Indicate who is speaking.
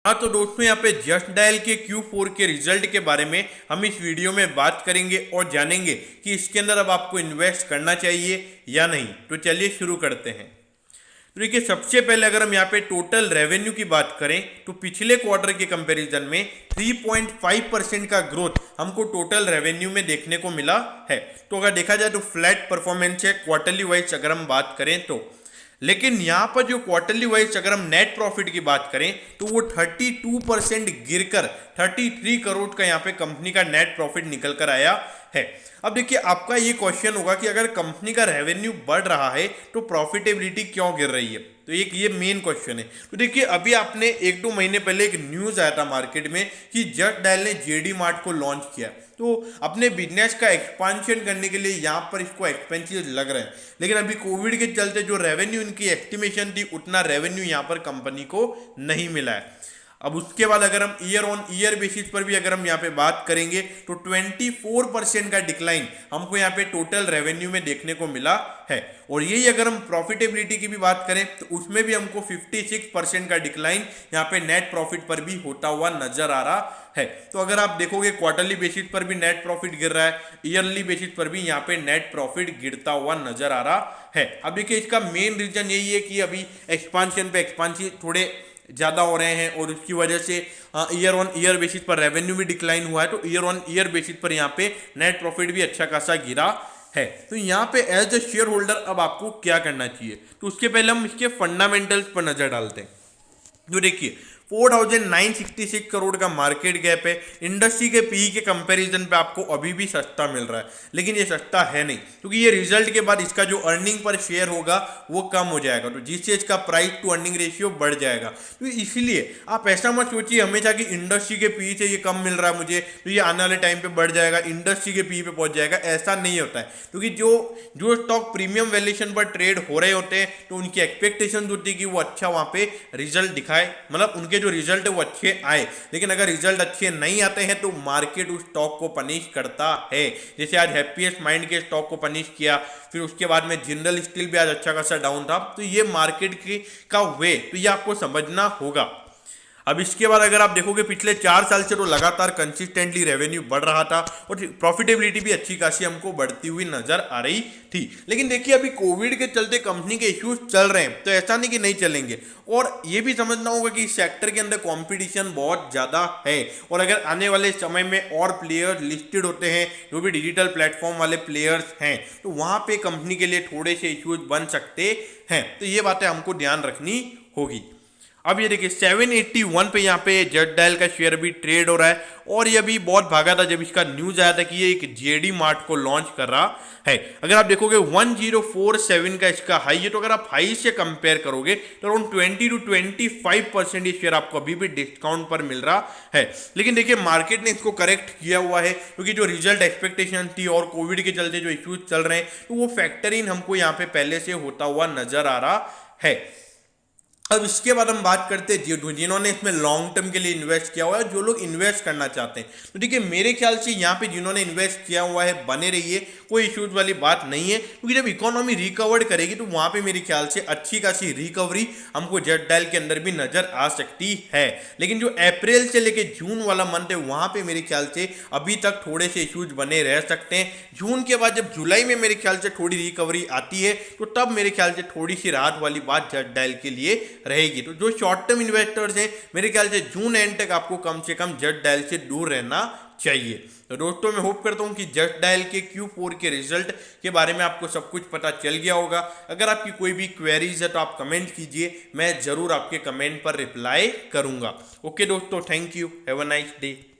Speaker 1: हाँ तो दोस्तों यहाँ पे जस्ट डायल के Q4 के रिजल्ट के बारे में हम इस वीडियो में बात करेंगे और जानेंगे कि इसके अंदर अब आपको इन्वेस्ट करना चाहिए या नहीं। तो चलिए शुरू करते हैं। तो देखिए सबसे पहले अगर हम यहाँ पे टोटल रेवेन्यू की बात करें तो पिछले क्वार्टर के कंपैरिजन में 3.5% का ग्रोथ हमको टोटल रेवेन्यू में देखने को मिला है। तो अगर देखा जाए तो फ्लैट परफॉर्मेंस है क्वार्टरली वाइज अगर हम बात करें तो। लेकिन यहाँ पर जो क्वार्टरली वाइज अगर हम नेट प्रॉफिट की बात करें तो वो 32% गिरकर 33 करोड़ का यहाँ पे कंपनी का नेट प्रॉफिट निकल कर आया है। अब देखिए आपका ये क्वेश्चन होगा कि अगर कंपनी का रेवेन्यू बढ़ रहा है तो प्रॉफिटेबिलिटी क्यों गिर रही है। तो एक ये मेन क्वेश्चन है। तो देखिए अभी आपने 1-2 महीने पहले एक न्यूज़ आया था मार्केट में कि जस्ट डायल ने जेडी मार्ट को लॉन्च किया। तो अपने बिजनेस का एक्सपांशन करने के लिए यहाँ पर इसको एक्सपेंसिव लग रहा है, लेकिन अभी कोविड के चलते जो रेवेन्यू इनकी एस्टिमेशन थी उतना रेवेन्यू यहाँ पर कंपनी को नहीं मिला है। अब उसके बाद अगर हम ईयर ऑन ईयर बेसिस पर भी अगर हम यहाँ पे बात करेंगे तो 24% का डिक्लाइन हमको यहाँ पे टोटल रेवेन्यू में देखने को मिला है। और यही अगर हम प्रॉफिटेबिलिटी की भी बात करें तो उसमें भी हमको 56% का डिक्लाइन यहाँ पे नेट प्रॉफिट पर भी होता हुआ नजर आ रहा है। तो अगर आप देखोगे क्वार्टरली बेसिस पर भी नेट प्रॉफिट गिर रहा है, ईयरली बेसिस पर भी यहाँ पे नेट प्रॉफिट गिरता हुआ नजर आ रहा है। अब देखिए इसका मेन रीजन यही है कि अभी एक्सपांशन पे एक्सपांशन थोड़े ज़्यादा हो रहे हैं और उसकी वजह से ईयर ऑन ईयर बेसिस पर रेवेन्यू भी डिक्लाइन हुआ है। तो ईयर ऑन ईयर बेसिस पर यहाँ पे नेट प्रॉफिट भी अच्छा खासा गिरा है। तो यहाँ पे एज अ शेयर होल्डर अब आपको क्या करना चाहिए, तो उसके पहले हम इसके फंडामेंटल्स पर नजर डालते हैं। जो देखिए 4,966 करोड़ का मार्केट गैप है। इंडस्ट्री के पीई के कंपैरिजन पे आपको अभी भी सस्ता मिल रहा है, लेकिन ये सस्ता है नहीं क्योंकि ये रिजल्ट के बाद इसका जो अर्निंग पर शेयर होगा वो कम हो जाएगा, तो जिससे इसका प्राइस टू अर्निंग रेशियो बढ़ जाएगा। तो इसलिए आप ऐसा मत सोचिए हमेशा कि इंडस्ट्री के पीई से ये कम मिल रहा है मुझे तो ये आने वाले टाइम पे बढ़ जाएगा, इंडस्ट्री के पीई पे पहुंच जाएगा। ऐसा नहीं होता है क्योंकि जो स्टॉक प्रीमियम वैल्यूएशन पर ट्रेड हो रहे होते हैं तो उनकी एक्सपेक्टेशन होती है कि वो अच्छा वहां पे रिजल्ट दिखाए, मतलब उनके जो रिजल्ट है वो अच्छे आए। लेकिन अगर रिजल्ट अच्छे नहीं आते हैं तो मार्केट उस स्टॉक को पनिश करता है। जैसे आज हैप्पीएस्ट माइंड के स्टॉक को पनिश किया, फिर उसके बाद में जिंदल स्टील भी आज अच्छा खासा डाउन था। तो ये मार्केट का वे, तो ये आपको समझना होगा। अब इसके बाद अगर आप देखोगे पिछले 4 साल से तो लगातार कंसिस्टेंटली रेवेन्यू बढ़ रहा था और प्रॉफिटेबिलिटी भी अच्छी खासी हमको बढ़ती हुई नजर आ रही थी। लेकिन देखिए अभी कोविड के चलते कंपनी के इश्यूज चल रहे हैं, तो ऐसा नहीं कि नहीं चलेंगे। और ये भी समझना होगा कि इस सेक्टर के अंदर कंपटीशन बहुत ज़्यादा है और अगर आने वाले समय में और प्लेयर्स लिस्टेड होते हैं, जो भी डिजिटल प्लेटफॉर्म वाले प्लेयर्स हैं, तो वहाँ पे कंपनी के लिए थोड़े से इश्यूज बन सकते हैं। तो ये बातें हमको ध्यान रखनी होगी। अब ये देखिए 781 पे यहाँ पे जस्ट डायल का शेयर भी ट्रेड हो रहा है और ये भी बहुत भागा था जब इसका न्यूज आया था कि ये एक जेडी मार्ट को लॉन्च कर रहा है। अगर आप देखोगे 1047 का इसका हाई है, तो अगर आप हाई से कंपेयर करोगे तो अराउंड 20 to 25% ये शेयर आपको अभी भी डिस्काउंट पर मिल रहा है। लेकिन देखिए मार्केट ने इसको करेक्ट किया हुआ है क्योंकि जो रिजल्ट एक्सपेक्टेशन थी और कोविड के चलते जो इश्यूज चल रहे हैं तो वो फैक्टर इन हमको यहाँ पे पहले से होता हुआ नजर आ रहा है। अब इसके बाद हम बात करते हैं जिन्होंने इसमें लॉन्ग टर्म के लिए इन्वेस्ट किया हुआ है, जो लोग इन्वेस्ट करना चाहते हैं। तो देखिए मेरे ख्याल से यहाँ पे जिन्होंने इन्वेस्ट किया हुआ है बने रहिए, कोई इश्यूज वाली बात नहीं है क्योंकि जब इकोनॉमी रिकवर करेगी तो वहाँ पे मेरे ख्याल से अच्छी खासी रिकवरी हमको जस्ट डायल के अंदर भी नजर आ सकती है। लेकिन जो अप्रैल से लेके जून वाला मंथ है वहाँ पे मेरे ख्याल से अभी तक थोड़े से इश्यूज बने रह सकते हैं। जून के बाद जब जुलाई में मेरे ख्याल से थोड़ी रिकवरी आती है तो तब मेरे ख्याल से थोड़ी सी राहत वाली बात जस्ट डायल के लिए रहेगी। तो जो शॉर्ट टर्म इन्वेस्टर्स हैं मेरे ख्याल से जून एंड तक आपको कम से कम जस्ट डायल से दूर रहना चाहिए। तो दोस्तों मैं होप करता हूं कि जस्ट डायल के Q4 के रिजल्ट के बारे में आपको सब कुछ पता चल गया होगा। अगर आपकी कोई भी क्वेरीज है तो आप कमेंट कीजिए, मैं जरूर आपके कमेंट पर रिप्लाई करूंगा। ओके दोस्तों, thank you, have a nice day.